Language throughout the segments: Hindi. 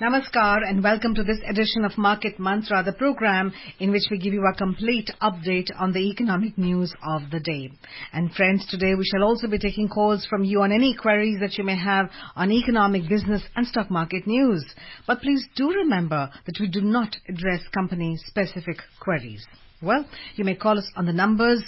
Namaskar and welcome to this edition of Market Mantra, the program in which we give you a complete update on the economic news of the day. And friends, today we shall also be taking calls from you on any queries that you may have on economic, business and stock market news. But please do remember that we do not address company-specific queries. Well, you may call us on the numbers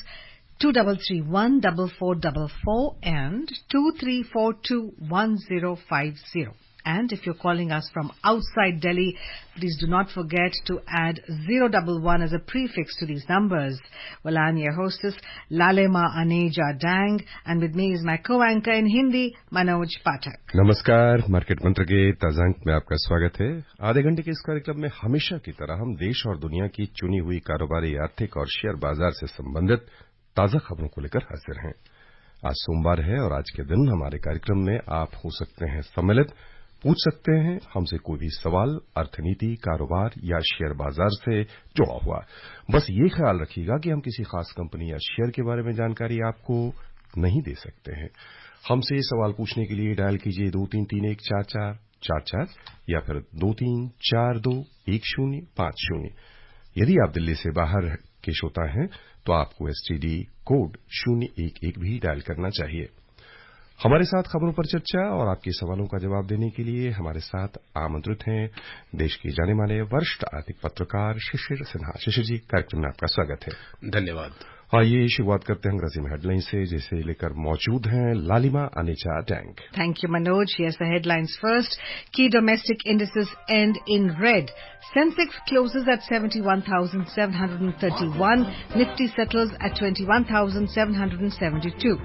2331-4444 and 2342-1050. And if you're calling us from outside Delhi, please do not forget to add 011 as a prefix to these numbers. Well, I'm your hostess, Lalema Aneja Dang, and with me is my co-anchor in Hindi, Manoj Pathak. नमस्कार, मार्केट मंत्र के ताजा अंक में आपका स्वागत है। आधे घंटे के इस कार्यक्रम में हमेशा की तरह हम देश और दुनिया की चुनी हुई कारोबारी, आर्थिक और शेयर बाजार से संबंधित ताजा खबरों को लेकर हाजिर हैं। आज सोमवार है और आज के दिन हमारे कार्यक्रम में आप हो सकते हैं सम्मिलित, पूछ सकते हैं हमसे कोई भी सवाल अर्थनीति, कारोबार या शेयर बाजार से जुड़ा हुआ। बस ये ख्याल रखिएगा कि हम किसी खास कंपनी या शेयर के बारे में जानकारी आपको नहीं दे सकते हैं। हमसे सवाल पूछने के लिए डायल कीजिए 23314444 या फिर 23421050। यदि आप दिल्ली से बाहर के श्रोता हैं तो आपको एसटीडी कोड 011 भी डायल करना चाहिए। हमारे साथ खबरों पर चर्चा और आपके सवालों का जवाब देने के लिए हमारे साथ आमंत्रित हैं देश के जाने माने वरिष्ठ आर्थिक पत्रकार शिशिर सिन्हा। शिशिर जी, कार्यक्रम में आपका स्वागत है। धन्यवाद। आइए शुरुआत करते हैं अंग्रेजी में हेडलाइन से, जिसे लेकर मौजूद हैं लालिमा Aneja dang. Thank you, Manoj. Here's the headlines first. Key domestic indices end in red. Sensex closes at 71,731. Nifty settles at 21,772.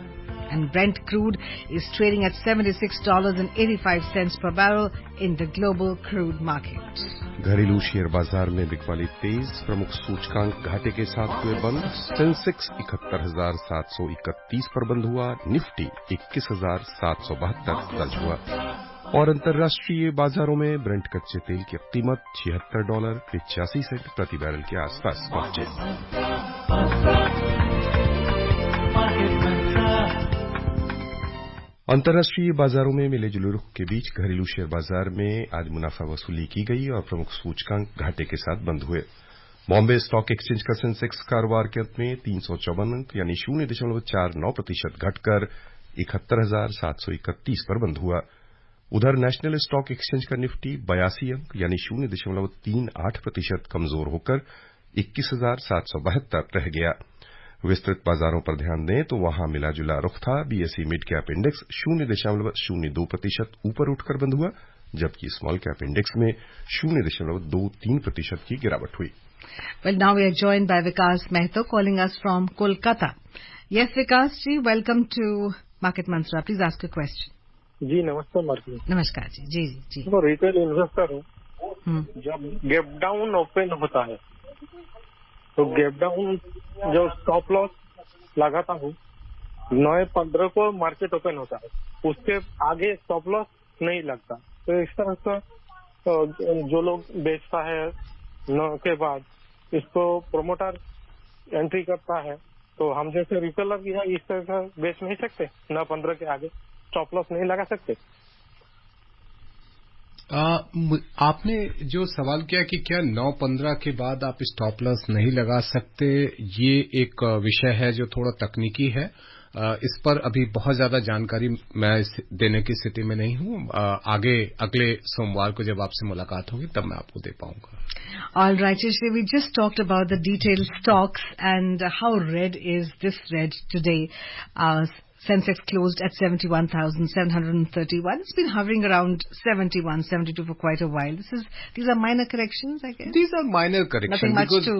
And Brent crude is trading at $76.85 per barrel in the global crude market. घरेलू शेयर बाजार में बिकवाली तेज, प्रमुख सूचकांक घाटे के साथ हुए बंद। सेंसेक्स 71,731 पर बंद हुआ, निफ्टी 21,772 दर्ज हुआ। और अंतर्राष्ट्रीय बाजारों में ब्रेंट कच्चे तेल की कीमत $76.85 प्रति बैरल के आसपास पहुंचे। अंतर्राष्ट्रीय बाजारों में मिले जुले रुख के बीच घरेलू शेयर बाजार में आज मुनाफा वसूली की गई और प्रमुख सूचकांक घाटे के साथ बंद हुए। बॉम्बे स्टॉक एक्सचेंज का सेंसेक्स कारोबार के अंत में 354 अंक यानी 0.49% घटकर 71,731 पर बंद हुआ। उधर नेशनल स्टॉक एक्सचेंज का निफ्टी 82 अंक यानी 0.38% कमजोर होकर 21,772 रह गया। विस्तृत बाजारों पर ध्यान दें तो वहां मिला जुला रुख था। बीएसई मिड कैप इंडेक्स 0.02% ऊपर उठकर बंद हुआ, जबकि स्मॉल कैप इंडेक्स में 0.23% की गिरावट हुई। Well, now we are joined by Vikas Mehta calling us from Kolkata. Yes, Vikas ji, welcome to Market Mantra. Please ask a question. जी नमस्ते मार्केट। नमस्कार जी। जी जी। तो रिटेल इन्वेस्टर हूँ। जब गैप डाउन ओपन होता है तो गैप डाउन जो स्टॉप लॉस लगाता हूँ 9:15 को मार्केट ओपन होता है, उसके आगे स्टॉप लॉस नहीं लगता। तो इस तरह से जो लोग बेचता है 9 के बाद इसको प्रोमोटर एंट्री करता है, तो हम जैसे रिटेलर भी है इस तरह से बेच नहीं सकते। 9:15 के आगे स्टॉप लॉस नहीं लगा सकते। आपने जो सवाल किया कि क्या 9:15 के बाद आप स्टॉप लॉस नहीं लगा सकते, ये एक विषय है जो थोड़ा तकनीकी है। इस पर अभी बहुत ज्यादा जानकारी मैं देने की स्थिति में नहीं हूं। आगे अगले सोमवार को जब आपसे मुलाकात होगी तब मैं आपको दे पाऊंगा। All right, Shishri, we just talked about the detailed stocks and how red is this red today. Sensex closed at 71,731. It's been hovering around 71, 72 for quite a while. These are minor corrections, I guess. These are minor corrections. Nothing much because, to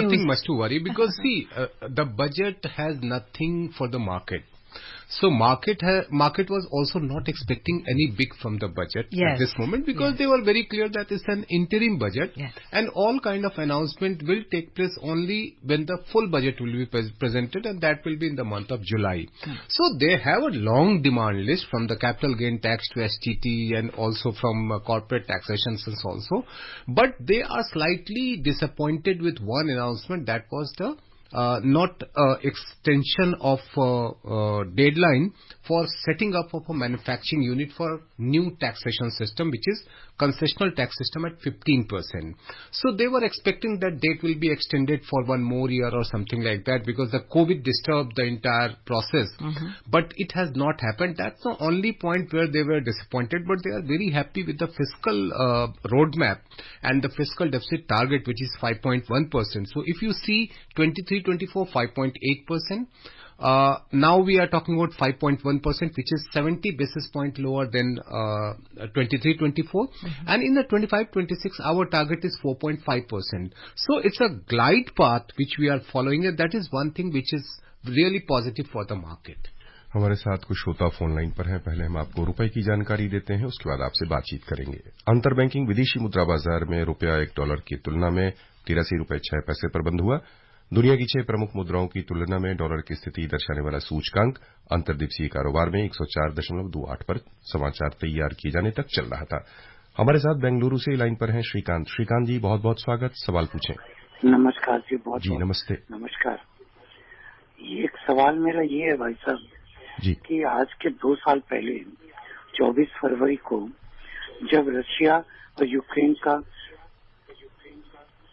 nothing much to worry because see, the budget has nothing for the market. So market was also not expecting any big from the budget at this moment, because they were very clear that it's an interim budget, and all kind of announcement will take place only when the full budget will be presented, and that will be in the month of July. So they have a long demand list from the capital gain tax to STT and also from corporate taxations also, but they are slightly disappointed with one announcement, that was the not extension of deadline for setting up of a manufacturing unit for new taxation system, which is concessional tax system at 15%. So they were expecting that date will be extended for one more year or something like that, because the COVID disturbed the entire process. But it has not happened. That's the only point where they were disappointed, but they are very happy with the fiscal roadmap and the fiscal deficit target, which is 5.1%. So if you see 23-24, 5.8%. Now we are talking about 5.1%, which is 70 basis point lower than 23-24. And in the 25-26, our target is 4.5%. So it's a glide path which we are following, and that is one thing which is really positive for the market. हमारे साथ कुछ श्रोता फोन लाइन पर हैं। पहले हम आपको रुपए की जानकारी देते हैं, उसके बाद आपसे बातचीत करेंगे। अंतर बैंकिंग विदेशी मुद्रा बाजार में रुपया $1 की तुलना में 83 रुपए 6 पैसे पर बंद हुआ। दुनिया की 6 प्रमुख मुद्राओं की तुलना में डॉलर की स्थिति दर्शाने वाला सूचकांक अंतर्दिवसीय कारोबार में 104.28 पर समाचार तैयार किए जाने तक चल रहा था। हमारे साथ बेंगलुरु से लाइन पर हैं श्रीकांत। श्रीकांत जी, बहुत बहुत स्वागत। सवाल पूछें। नमस्कार जी। बहुत जी नमस्ते। नमस्कार। एक सवाल मेरा ये है भाई साहब जी, कि आज के 2 साल पहले 24 फरवरी को जब रशिया और यूक्रेन का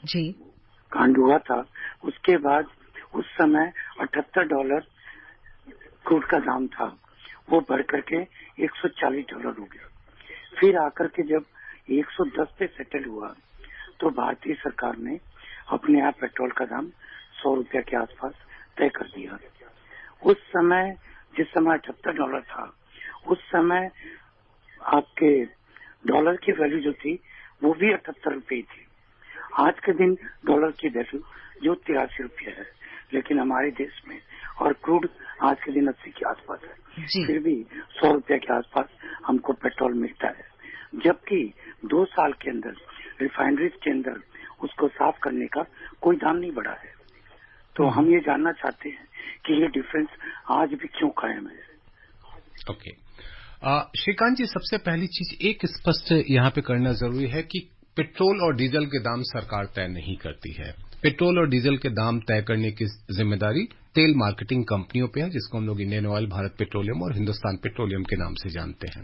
जी कांड हुआ था, उसके बाद उस समय $78 क्रूड का दाम था, वो बढ़ करके $140 हो गया। फिर आकर के जब 110 पे सेटल हुआ तो भारतीय सरकार ने अपने यहाँ पेट्रोल का दाम $100 के आसपास तय कर दिया। उस समय जिस समय $78 था, उस समय आपके डॉलर की वैल्यू जो थी वो भी 78 रुपये थी। आज के दिन डॉलर की वैल्यू जो 83 रुपये है, लेकिन हमारे देश में और क्रूड आज के दिन 80 के आसपास है, फिर भी $100 के आसपास हमको पेट्रोल मिलता है, जबकि 2 साल के अंदर रिफाइनरीज के अंदर उसको साफ करने का कोई दाम नहीं बढ़ा है। तो हम ये जानना चाहते हैं कि ये डिफरेंस आज भी क्यों कायम है। ओके श्रीकांत जी, सबसे पहली चीज एक स्पष्ट यहाँ पे करना जरूरी है कि पेट्रोल और डीजल के दाम सरकार तय नहीं करती है। पेट्रोल और डीजल के दाम तय करने की जिम्मेदारी तेल मार्केटिंग कंपनियों पे है, जिसको हम लोग इंडियन ऑयल, भारत पेट्रोलियम और हिंदुस्तान पेट्रोलियम के नाम से जानते हैं।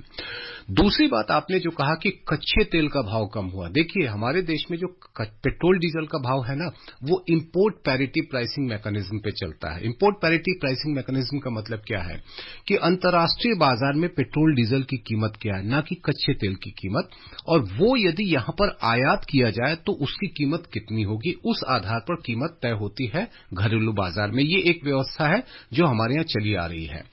दूसरी बात, आपने जो कहा कि कच्चे तेल का भाव कम हुआ, देखिए हमारे देश में जो पेट्रोल डीजल का भाव है ना, वो इंपोर्ट पैरिटी प्राइसिंग मैकेनिज्म पे चलता है। इंपोर्ट पैरिटी प्राइसिंग मैकेनिज्म का मतलब क्या है कि अंतर्राष्ट्रीय बाजार में पेट्रोल डीजल की कीमत क्या है, ना कि कच्चे तेल की कीमत, और वो यदि यहां पर आयात किया जाए तो उसकी कीमत कितनी होगी, उस आधार पर कीमत तय होती है घरेलू बाजार में। ये एक व्यवस्था है जो हमारे यहां चली आ रही है।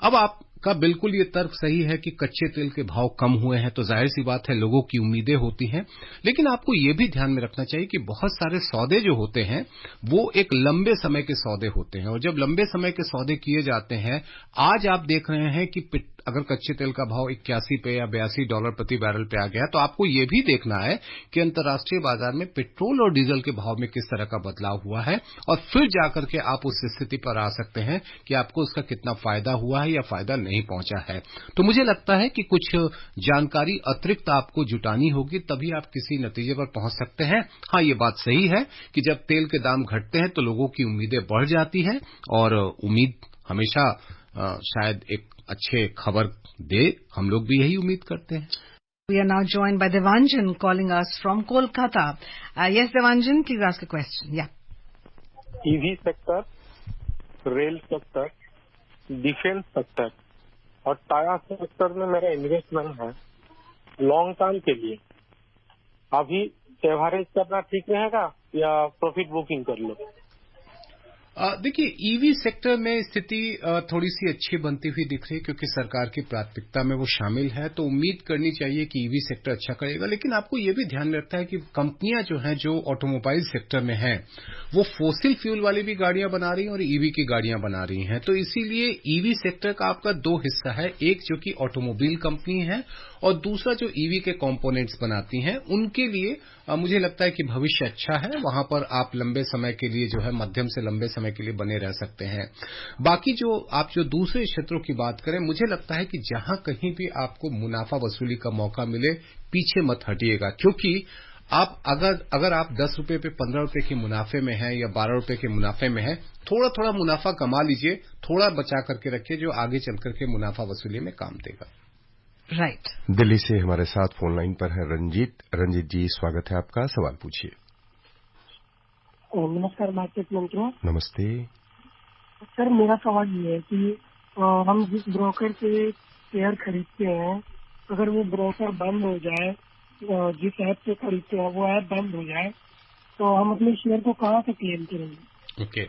अब आपका बिल्कुल ये तर्क सही है कि कच्चे तेल के भाव कम हुए हैं, तो जाहिर सी बात है लोगों की उम्मीदें होती हैं, लेकिन आपको ये भी ध्यान में रखना चाहिए कि बहुत सारे सौदे जो होते हैं वो एक लंबे समय के सौदे होते हैं, और जब लंबे समय के सौदे किए जाते हैं, आज आप देख रहे हैं कि अगर कच्चे तेल का भाव 81 पे या $82 प्रति बैरल पे आ गया, तो आपको ये भी देखना है कि अंतर्राष्ट्रीय बाजार में पेट्रोल और डीजल के भाव में किस तरह का बदलाव हुआ है, और फिर जाकर के आप उस स्थिति पर आ सकते हैं कि आपको उसका कितना फायदा हुआ है या फायदा नहीं पहुंचा है। तो मुझे लगता है कि कुछ जानकारी अतिरिक्त आपको जुटानी होगी, तभी आप किसी नतीजे पर पहुंच सकते हैं। हाँ, ये बात सही है कि जब तेल के दाम घटते हैं तो लोगों की उम्मीदें बढ़ जाती हैं, और उम्मीद हमेशा शायद एक अच्छे खबर दे, हम लोग भी यही उम्मीद करते हैं। We are now joined by Devanjan calling us from Kolkata. Yes, Devanjan, please ask a question. Yeah. EV sector, rail sector, defence sector और टायर सेक्टर में मेरा इन्वेस्टमेंट है लॉन्ग टर्म के लिए। अभी एवरेज करना ठीक रहेगा या प्रॉफिट बुकिंग कर लो? देखिए, ईवी सेक्टर में स्थिति थोड़ी सी अच्छी बनती हुई दिख रही है क्योंकि सरकार की प्राथमिकता में वो शामिल है, तो उम्मीद करनी चाहिए कि ईवी सेक्टर अच्छा करेगा। लेकिन आपको ये भी ध्यान रखना है कि कंपनियां जो हैं, जो ऑटोमोबाइल सेक्टर में हैं, वो फोसिल फ्यूल वाली भी गाड़ियां बना रही हैं और ईवी की गाड़ियां बना रही हैं। तो इसीलिए ईवी सेक्टर का आपका दो हिस्सा है, एक जो कि ऑटोमोबाइल कंपनी है और दूसरा जो ईवी के कंपोनेंट्स बनाती हैं। उनके लिए मुझे लगता है कि भविष्य अच्छा है, वहां पर आप लंबे समय के लिए जो है, मध्यम से लंबे समय के लिए बने रह सकते हैं। बाकी जो दूसरे क्षेत्रों की बात करें, मुझे लगता है कि जहां कहीं भी आपको मुनाफा वसूली का मौका मिले, पीछे मत हटिएगा, क्योंकि आप अगर आप 10 रुपए पे 15 रुपए के मुनाफे में हैं या 12 रुपए के मुनाफे में हैं, थोड़ा थोड़ा मुनाफा कमा लीजिए, थोड़ा बचा करके रखिए, जो आगे चल करके मुनाफा वसूली में काम देगा। राइट। दिल्ली से हमारे साथ फोन लाइन पर है रंजीत जी, स्वागत है आपका, सवाल पूछिए। नमस्कार मार्केट मंत्रो। नमस्ते सर, मेरा सवाल ये है कि हम जिस ब्रोकर से शेयर खरीदते हैं, अगर वो ब्रोकर बंद हो जाए, जिस ऐप से खरीदते हैं वो ऐप बंद हो जाए, तो हम अपने शेयर को कहाँ से क्लेम करेंगे? ओके,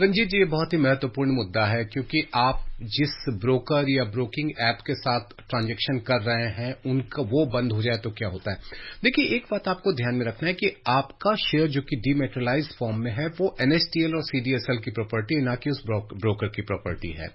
रंजीत जी, ये बहुत ही महत्वपूर्ण मुद्दा है, क्योंकि आप जिस ब्रोकर या ब्रोकिंग ऐप के साथ ट्रांजैक्शन कर रहे हैं, उनका वो बंद हो जाए तो क्या होता है। देखिए, एक बात आपको ध्यान में रखना है कि आपका शेयर जो कि डीमेटेरियलाइज्ड फॉर्म में है, वो एनएसटीएल और सीडीएसएल की प्रॉपर्टी, ना कि उस ब्रोकर की प्रॉपर्टी है।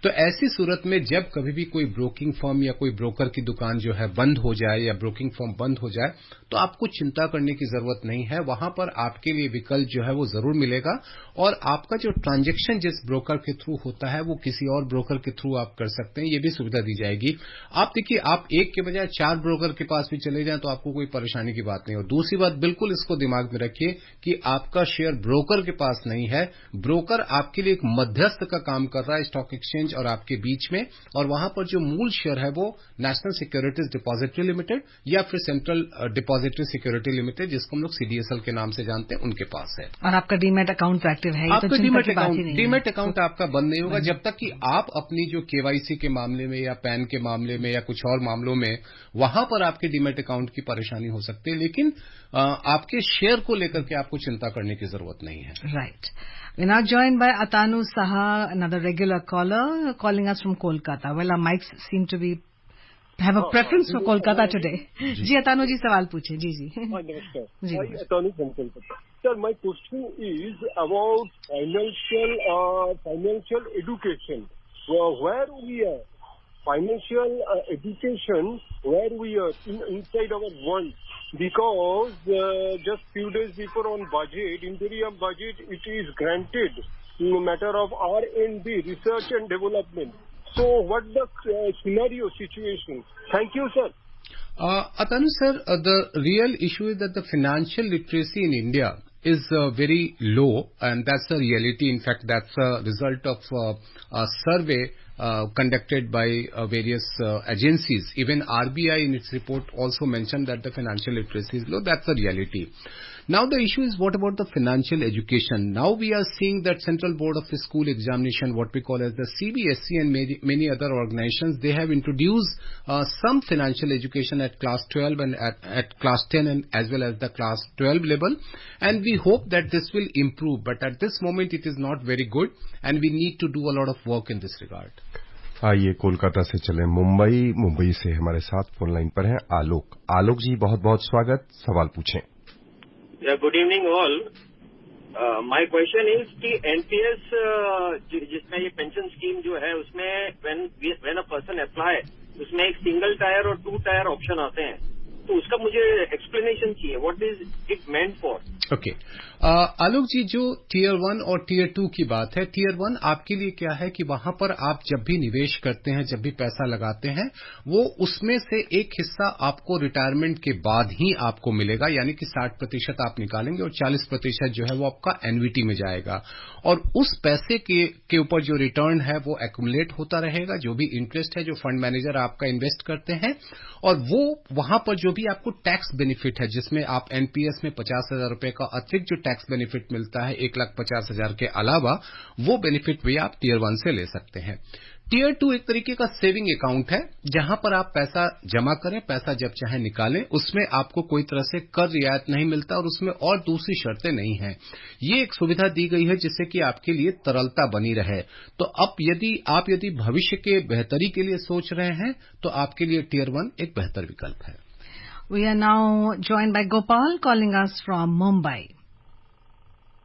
तो ऐसी सूरत में जब कभी भी कोई ब्रोकिंग फर्म या कोई ब्रोकर की दुकान जो है बंद हो जाए या ब्रोकिंग फर्म बंद हो जाए, तो आपको चिंता करने की जरूरत नहीं है। वहां पर आपके लिए विकल्प जो है वो जरूर मिलेगा, और आपका जो ट्रांजैक्शन जिस ब्रोकर के थ्रू होता है, वो किसी और ब्रोकर के थ्रू आप कर सकते हैं, ये भी सुविधा दी जाएगी। आप देखिए, आप एक के बजाय 4 ब्रोकर के पास भी चले जाएं तो आपको कोई परेशानी की बात नहीं। और दूसरी बात, बिल्कुल इसको दिमाग में रखिए कि आपका शेयर ब्रोकर के पास नहीं है, ब्रोकर आपके लिए एक मध्यस्थ का काम कर रहा है स्टॉक एक्सचेंज और आपके बीच में, और वहां पर जो मूल शेयर है वो नेशनल सिक्योरिटीज डिपॉजिटरी लिमिटेड या फिर सेंट्रल डिपॉजिटरी सिक्योरिटी लिमिटेड, जिसको हम लोग सीडीएसएल के नाम से जानते हैं, उनके पास है। और आपका डीमैट अकाउंट एक्टिव है? आपका डीमैट अकाउंट आपका बंद नहीं होगा जब तक कि आप अपनी जो केवाईसी के मामले में या पैन के मामले में या कुछ और मामलों में, वहां पर आपके डीमैट अकाउंट की परेशानी हो सकती है, लेकिन आपके शेयर को लेकर के आपको चिंता करने की जरूरत नहीं है। Right. We're now joined by Atanu Saha, another regular caller, calling us from Kolkata. Well, our mics seem to have a preference for Kolkata today. जी अतानु जी, सवाल पूछिए। जी जी। नमस्कार जी, Atanu from Kolkata. Sir, my question is about financial education, where we are, financial education, where we are inside our world, because just few days before on budget, interim budget, it is granted in a matter of R&D, research and development. So what the scenario situation? Thank you, sir. Atanu sir, the real issue is that the financial literacy in India is very low, and that's the reality. In fact, that's a result of a survey conducted by various agencies. Even RBI in its report also mentioned that the financial literacy is low. That's the reality. Now the issue is, what about the financial education? Now we are seeing that Central Board of School Examination, what we call as the CBSE, and many other organizations, they have introduced some financial education at class 12 and at class 10 and as well as the class 12 level, and we hope that this will improve, but at this moment it is not very good and we need to do a lot of work in this regard. आइए कोलकाता से चले मुंबई से हमारे साथ फोन लाइन पर हैं आलोक जी, बहुत बहुत स्वागत, सवाल पूछें। Good evening all. My question is कि एनपीएस जिसमें ये पेंशन स्कीम जो है, उसमें व्हेन अ पर्सन अप्लाई, उसमें एक सिंगल टायर और 2 टायर ऑप्शन आते हैं, तो उसका मुझे एक्सप्लेनेशन चाहिए, what is it meant for. Okay, Alok ji, जो टीयर 1 और टीयर 2 की बात है, टीयर 1 आपके लिए क्या है कि वहां पर आप जब भी निवेश करते हैं, जब भी पैसा लगाते हैं, वो उसमें से एक हिस्सा आपको रिटायरमेंट के बाद ही आपको मिलेगा, यानी कि 60% आप निकालेंगे और 40% जो है वो आपका एनवीटी में जाएगा, और उस पैसे के ऊपर जो रिटर्न है वो एक्यूमुलेट होता रहेगा, जो भी इंटरेस्ट है जो फंड मैनेजर आपका इन्वेस्ट करते हैं, और वो वहां पर जो भी आपको टैक्स बेनिफिट है, जिसमें आप एनपीएस में 50,000 रुपए का अतिरिक्त जो टैक्स बेनिफिट मिलता है 1,50,000 के अलावा, वो बेनिफिट भी आप टीयर 1 से ले सकते हैं। टियर 2 एक तरीके का सेविंग अकाउंट है, जहां पर आप पैसा जमा करें, पैसा जब चाहे निकालें, उसमें आपको कोई तरह से कर रियायत नहीं मिलता और उसमें और दूसरी शर्तें नहीं हैं। ये एक सुविधा दी गई है जिससे कि आपके लिए तरलता बनी रहे। तो अब यदि भविष्य के बेहतरी के लिए सोच रहे हैं तो आपके लिए टियर 1 एक बेहतर विकल्प है। We are now joined by Gopal calling us from Mumbai.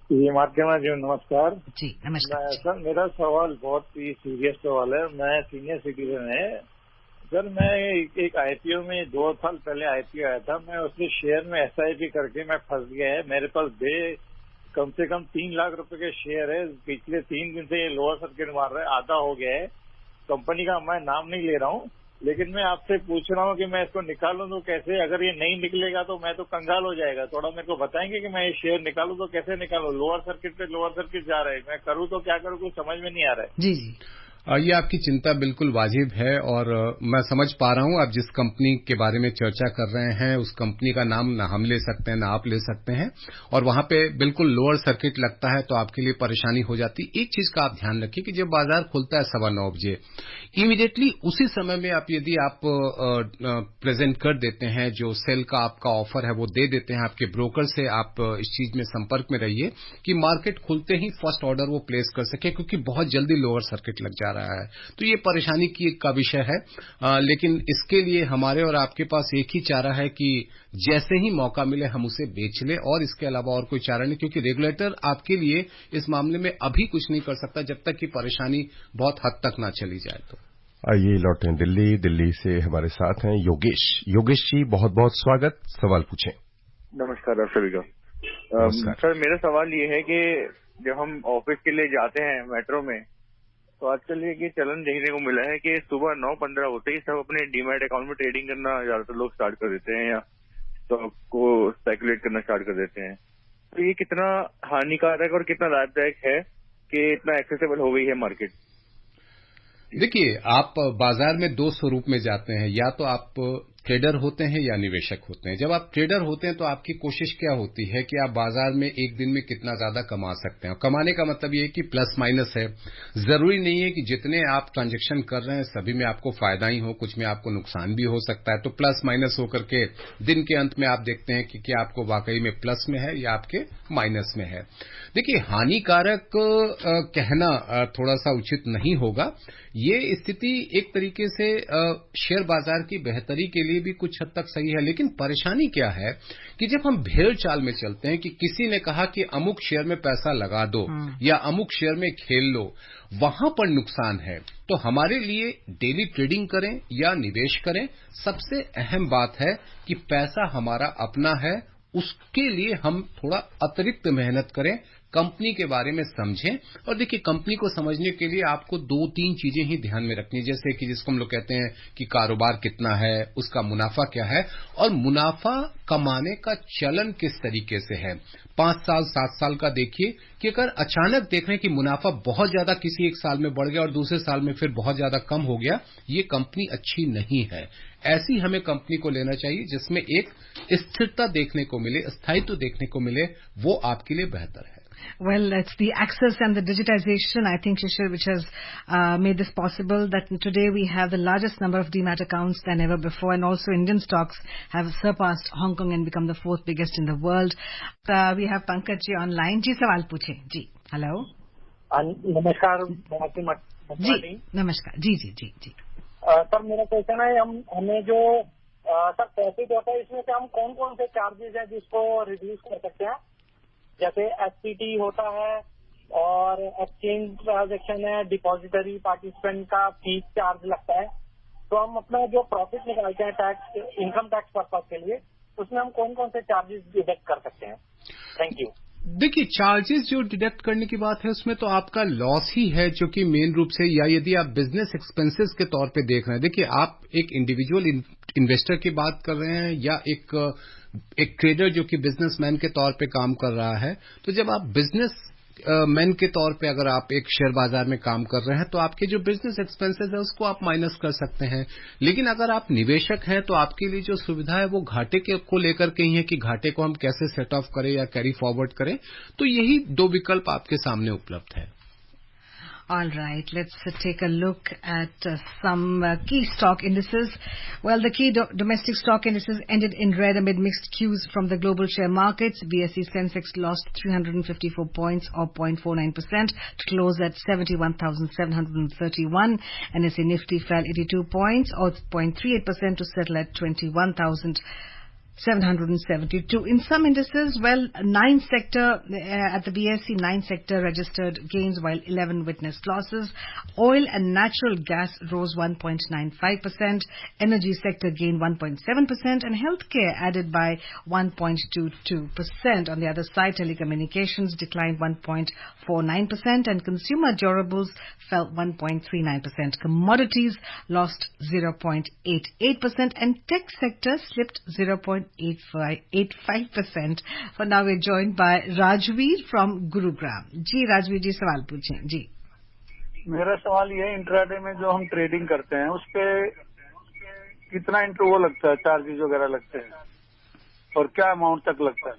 ये मार्केमा जी नमस्कार जी नमस्कार। सर मेरा सवाल बहुत ही सीरियस सवाल है। मैं सीनियर सिटीजन है सर। मैं एक आईपीओ में 2 साल पहले आईपीओ आया था। मैं उसके शेयर में एसआईपी करके मैं फंस गया है। मेरे पास कम से कम 3 लाख रुपए के शेयर है। पिछले 3 दिन से ये लोअर सर्किट मार रहा है, आधा हो गया है। कंपनी का मैं नाम नहीं ले रहा हूँ, लेकिन मैं आपसे पूछ रहा हूँ कि मैं इसको निकालूं तो कैसे? अगर ये नहीं निकलेगा तो मैं तो कंगाल हो जाएगा। थोड़ा मेरे को बताएंगे कि मैं ये शेयर निकालूं तो कैसे निकालूं? लोअर सर्किट पे लोअर सर्किट जा रहा है, मैं करूँ तो क्या करूँ, कुछ समझ में नहीं आ रहा है। जी जी, ये आपकी चिंता बिल्कुल वाजिब है और मैं समझ पा रहा हूं आप जिस कंपनी के बारे में चर्चा कर रहे हैं उस कंपनी का नाम ना हम ले सकते हैं ना आप ले सकते हैं, और वहां पे बिल्कुल लोअर सर्किट लगता है तो आपके लिए परेशानी हो जाती। एक चीज का आप ध्यान रखिए कि जब बाजार खुलता है 9:15 बजे, इमीडिएटली उसी समय में यदि आप प्रेजेंट कर देते हैं, जो सेल का आपका ऑफर है वो दे देते हैं आपके ब्रोकर से, आप इस चीज में संपर्क में रहिए कि मार्केट खुलते ही फर्स्ट ऑर्डर वो प्लेस कर सके, क्योंकि बहुत जल्दी लोअर सर्किट लग जा रहा है। तो ये परेशानी का विषय है, लेकिन इसके लिए हमारे और आपके पास एक ही चारा है कि जैसे ही मौका मिले हम उसे बेच लें, और इसके अलावा और कोई चारा नहीं, क्योंकि रेगुलेटर आपके लिए इस मामले में अभी कुछ नहीं कर सकता जब तक कि परेशानी बहुत हद तक ना चली जाए। तो आइए लौटे दिल्ली से हमारे साथ हैं योगेश जी, बहुत बहुत स्वागत, सवाल पूछें। नमस्कार आप सभी का। सर मेरा सवाल ये है कि जब हम ऑफिस के लिए जाते हैं मेट्रो में, तो आजकल ये चलन देखने को मिला है कि सुबह 9:15 होते ही सब अपने डीमैट अकाउंट में ट्रेडिंग करना ज्यादातर लोग स्टार्ट कर देते हैं, या स्टॉक को स्पेकुलेट करना स्टार्ट कर देते हैं। तो ये कितना हानिकारक और कितना लाभदायक है कि इतना एक्सेसिबल हो गई है मार्केट? देखिए, आप बाजार में 2 स्वरूप में जाते हैं, या तो आप ट्रेडर होते हैं या निवेशक होते हैं। जब आप ट्रेडर होते हैं तो आपकी कोशिश क्या होती है कि आप बाजार में एक दिन में कितना ज्यादा कमा सकते हैं। कमाने का मतलब ये है कि प्लस माइनस है, जरूरी नहीं है कि जितने आप ट्रांजैक्शन कर रहे हैं सभी में आपको फायदा ही हो, कुछ में आपको नुकसान भी हो सकता है। तो प्लस माइनस होकर के दिन के अंत में आप देखते हैं कि क्या आपको वाकई में प्लस में है या आपके माइनस में है। देखिए, हानिकारक कहना थोड़ा सा उचित नहीं होगा। ये स्थिति एक तरीके से शेयर बाजार की बेहतरी के लिए भी कुछ हद तक सही है, लेकिन परेशानी क्या है कि जब हम भेड़ चाल में चलते हैं कि किसी ने कहा कि अमुक शेयर में पैसा लगा दो या अमुक शेयर में खेल लो, वहां पर नुकसान है। तो हमारे लिए डेली ट्रेडिंग करें या निवेश करें, सबसे अहम बात है कि पैसा हमारा अपना है, उसके लिए हम थोड़ा अतिरिक्त मेहनत करें, कंपनी के बारे में समझें। और देखिए, कंपनी को समझने के लिए आपको 2-3 चीजें ही ध्यान में रखनी है, जैसे कि जिसको हम लोग कहते हैं कि कारोबार कितना है, उसका मुनाफा क्या है, और मुनाफा कमाने का चलन किस तरीके से है। 5 साल 7 साल का देखिए कि अगर अचानक देख रहे हैं कि मुनाफा बहुत ज्यादा किसी एक साल में बढ़ गया और दूसरे साल में फिर बहुत ज्यादा कम हो गया, ये कंपनी अच्छी नहीं है। ऐसी हमें कंपनी को लेना चाहिए जिसमें एक स्थिरता देखने को मिले, स्थायित्व देखने को मिले, वो आपके लिए बेहतर है। Well, it's the access and the digitization, I think, Shishir, which has made this possible, that today we have the largest number of demat accounts than ever before, and also Indian stocks have surpassed Hong Kong and become the 4th biggest in the world. We have Pankaj ji online. जी सवाल पूछे जी। हेलो नमस्कार जी, नमस्कार जी जी जी जी। सर मेरा क्वेश्चन है, हमें जो सर प्रॉफिट होता है इसमें से हम कौन कौन से चार्जेस हैं जिसको रिड्यूस कर सकते हैं? जैसे एसपीटी होता है और एक्सचेंज ट्रांजैक्शन है, डिपॉजिटरी पार्टिसिपेंट का फीस चार्ज लगता है। तो हम अपना जो प्रॉफिट निकालते हैं टैक्स, इनकम टैक्स पर्पज के लिए, उसमें हम कौन कौन से चार्जेस डिडक्ट कर सकते हैं? Thank you. देखिए, चार्जेस जो डिडक्ट करने की बात है उसमें तो आपका लॉस ही है, जो कि मेन रूप से, या यदि आप बिजनेस एक्सपेंसेस के तौर पे देख रहे हैं। देखिए, आप एक इंडिविजुअल इन्वेस्टर की बात कर रहे हैं या एक ट्रेडर जो कि बिजनेसमैन के तौर पे काम कर रहा है। तो जब आप बिजनेस मैन के तौर पे अगर आप एक शेयर बाजार में काम कर रहे हैं तो आपके जो बिजनेस एक्सपेंसेस है उसको आप माइनस कर सकते हैं। लेकिन अगर आप निवेशक हैं तो आपके लिए जो सुविधा है वो घाटे को लेकर के ही है कि घाटे को हम कैसे सेट ऑफ करें या कैरी फॉरवर्ड करें। तो यही 2 विकल्प आपके सामने उपलब्ध है। All right, let's take a look at some key stock indices. Well, the key domestic stock indices ended in red amid mixed cues from the global share markets. BSE Sensex lost 354 points or 0.49% to close at 71,731. NSE Nifty fell 82 points or 0.38% to settle at 21,772. In some indices, well, at the BSE, 9 sector registered gains while 11 witnessed losses. Oil and natural gas rose 1.95%. Energy sector gained 1.7% and healthcare added by 1.22%. On the other side, telecommunications declined 1.49% and consumer durables fell 1.39%. Commodities lost 0.88% and tech sector slipped 0.85%. For now, we're joined by Rajveer from Gurugram. जी राजवीर जी सवाल पूछें जी. मेरा सवाल ये है, इंट्राडे में जो हम ट्रेडिंग करते हैं उस पे कितना इंटरवल लगता है, चार्जेस वगैरह लगते हैं और क्या अमाउंट तक लगता है?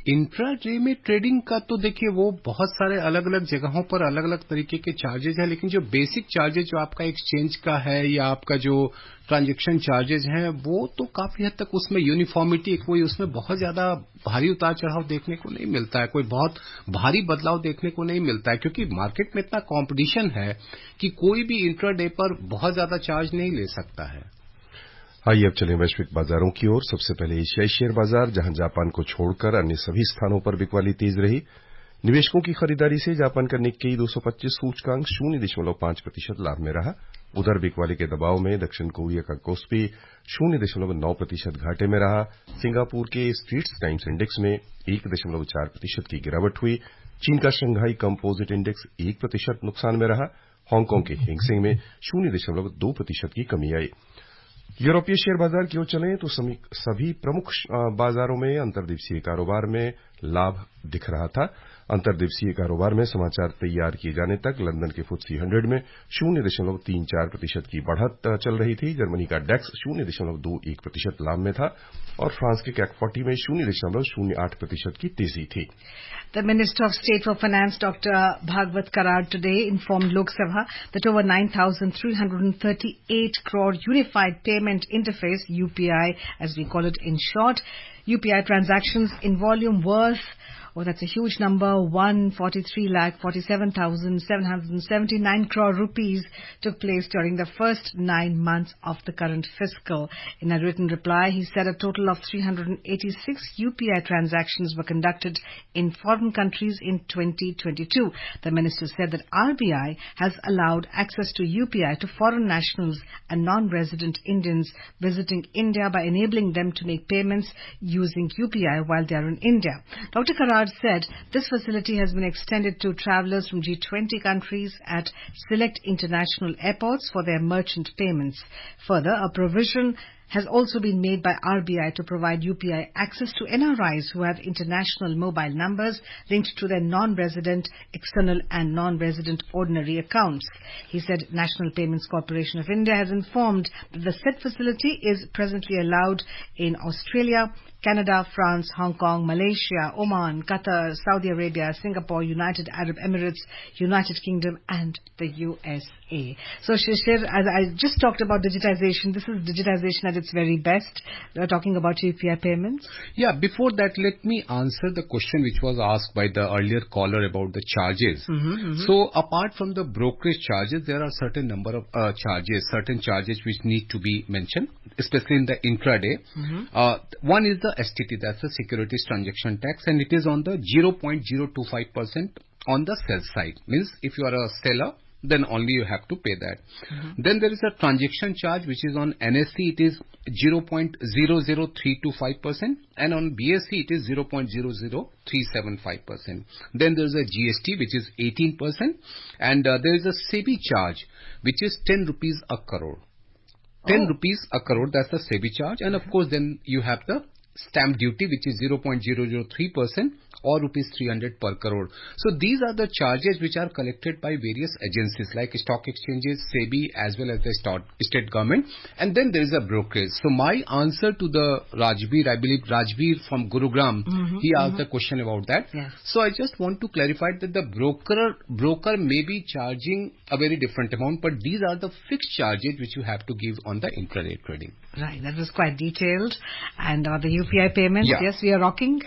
इंट्राडे में ट्रेडिंग का तो देखिए वो बहुत सारे अलग अलग जगहों पर अलग अलग तरीके के चार्जेज हैं, लेकिन जो बेसिक चार्जेज जो आपका एक्सचेंज का है या आपका जो ट्रांजैक्शन चार्जेज हैं वो तो काफी हद तक उसमें यूनिफॉर्मिटी, कोई उसमें बहुत ज्यादा भारी उतार चढ़ाव देखने को नहीं मिलता है, कोई बहुत भारी बदलाव देखने को नहीं मिलता है, क्योंकि मार्केट में इतना कॉम्पिटिशन है कि कोई भी इंट्राडे पर बहुत ज्यादा चार्ज नहीं ले सकता है. आइए अब चलें वैश्विक बाजारों की ओर. सबसे पहले एशियाई शेयर बाजार, जहां जापान को छोड़कर अन्य सभी स्थानों पर बिकवाली तेज रही. निवेशकों की खरीदारी से जापान का निक्केई 225 सूचकांक 0.5% लाभ में रहा. उधर बिकवाली के दबाव में दक्षिण कोरिया का कोस्पी 0.9% घाटे में रहा. सिंगापुर के स्ट्रीट्स टाइम्स इंडेक्स में 1.4% की गिरावट हुई. चीन का शंघाई कंपोजिट इंडेक्स 1% नुकसान में रहा. हांगकांग के हेंगसेंग में 0.2% की कमी आई. यूरोपीय शेयर बाजार की ओर चलें तो सभी प्रमुख बाजारों में अंतर्दिवसीय कारोबार में लाभ दिख रहा था. अंतर्दिवसीय कारोबार में समाचार तैयार किए जाने तक लंदन के FTSE 100 में 0.34% की बढ़त चल रही थी. जर्मनी का डेक्स 0.21% लाभ में था और फ्रांस के CAC 40 में 0.08% की तेजी थी. The Minister of State for Finance, Dr. Bhagwat Karad, today informed Lok Sabha that over 9,338 crore Unified Payment Interface, UPI as we call it in short, UPI transactions in volume worth, oh, that's a huge number, 143,47,779 crore rupees took place during the first 9 months of the current fiscal. In a written reply, he said a total of 386 UPI transactions were conducted in foreign countries in 2022. The minister said that RBI has allowed access to UPI to foreign nationals and non-resident Indians visiting India by enabling them to make payments using UPI while they are in India. Dr. Karad said this facility has been extended to travellers from G20 countries at select international airports for their merchant payments. Further, a provision has also been made by RBI to provide UPI access to NRIs who have international mobile numbers linked to their non-resident external and non-resident ordinary accounts. He said National Payments Corporation of India has informed that the said facility is presently allowed in Australia, Canada, France, Hong Kong, Malaysia, Oman, Qatar, Saudi Arabia, Singapore, United Arab Emirates, United Kingdom and the USA. So Shishir, as I just talked about digitization, this is digitization at its very best. We are talking about UPI payments. Yeah, before that, let me answer the question which was asked by the earlier caller about the charges. So apart from the brokerage charges, there are certain number of certain charges which need to be mentioned, especially in the intraday. One is the STT, that's the Securities Transaction Tax, and it is on the 0.025% on the sell side. Means if you are a seller, then only you have to pay that. Then there is a transaction charge which is on NSE, it is 0.00325%, and on BSE it is 0.00375%. Then there is a GST which is 18%, and there is a SEBI charge which is 10 rupees a crore. 10 rupees a crore, that's the SEBI charge, and of course then you have the stamp duty which is 0.003% or rupees 300 per crore. So these are the charges which are collected by various agencies like stock exchanges, SEBI, as well as the state government. And then there is a brokerage. So my answer to the Rajbir, I believe Rajbir from Gurugram, he asked a question about that. Yes. So I just want to clarify that the broker may be charging a very different amount, but these are the fixed charges which you have to give on the intraday trading. Right, that was quite detailed. And the UPI payments, yes, we are rocking.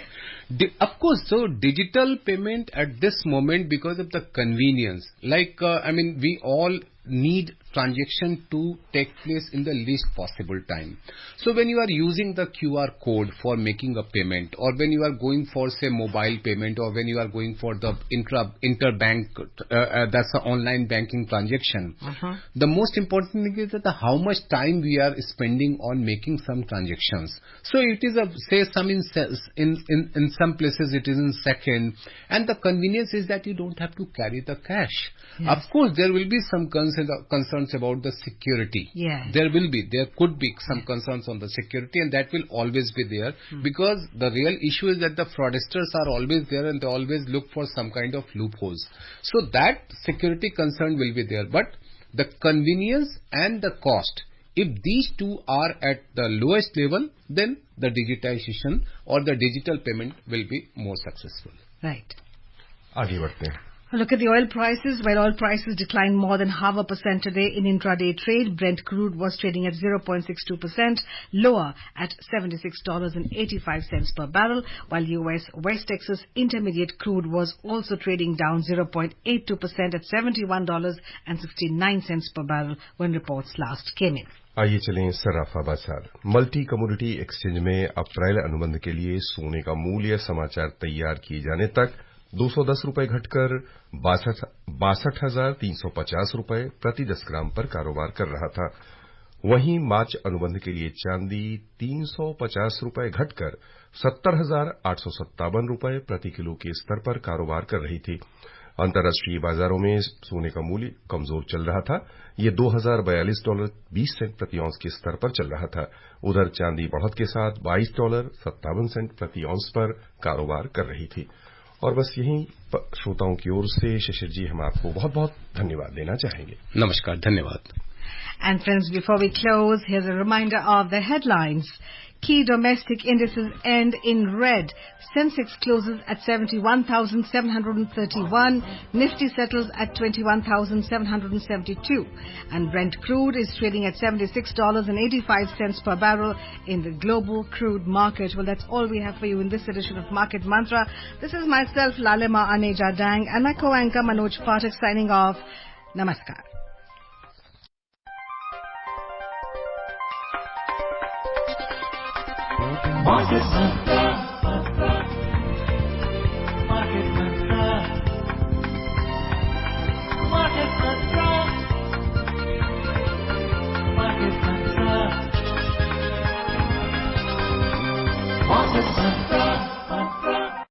Of course, so digital payment at this moment because of the convenience. Like, we all need transaction to take place in the least possible time. So when you are using the QR code for making a payment, or when you are going for say mobile payment, or when you are going for the interbank, that's the online banking transaction, the most important thing is that how much time we are spending on making some transactions. So it is in some places it is in second, and the convenience is that you don't have to carry the cash. Yes. Of course, there will be some concerns about the security. Yeah. There could be some concerns on the security, and that will always be there because the real issue is that the fraudsters are always there and they always look for some kind of loopholes. So that security concern will be there, but the convenience and the cost, if these two are at the lowest level, then the digitization or the digital payment will be more successful. Right. आगे बढ़ते हैं. Look at the oil prices. While oil prices declined more than 0.5% today in intraday trade, Brent crude was trading at 0.62% lower at $76.85 per barrel, while U.S. West Texas Intermediate crude was also trading down 0.82% at $71.69 per barrel when reports last came in. आइए चलें सर्राफा बाजार. मल्टी कमोडिटी एक्सचेंज में अप्रैल अनुबंध के लिए सोने का मूल्य समाचार तैयार किए जाने तक 210 रुपए घटकर 62,350 रुपए प्रति 10 ग्राम पर कारोबार कर रहा था. वहीं मार्च अनुबंध के लिए चांदी 350 रुपए घटकर 70,857 रुपए प्रति किलो के स्तर पर कारोबार कर रही थी. अंतर्राष्ट्रीय बाजारों में सोने का मूल्य कमजोर चल रहा था. ये $2,042.20 प्रति औंस के स्तर पर चल रहा था. उधर चांदी बढ़त के साथ $22.57 प्रति औंस पर कारोबार कर रही थी. और बस यही श्रोताओं की ओर से शिशिर जी हम आपको बहुत बहुत धन्यवाद देना चाहेंगे. नमस्कार, धन्यवाद. And friends, before we close, here's a reminder of the headlines. Key domestic indices end in red. Sensex closes at 71,731. Nifty settles at 21,772. And Brent crude is trading at $76.85 per barrel in the global crude market. Well, that's all we have for you in this edition of Market Mantra. This is myself, Lalema Aneja Dang, and my co-anchor Manoj Pathak signing off. Namaskar. Market Mantra.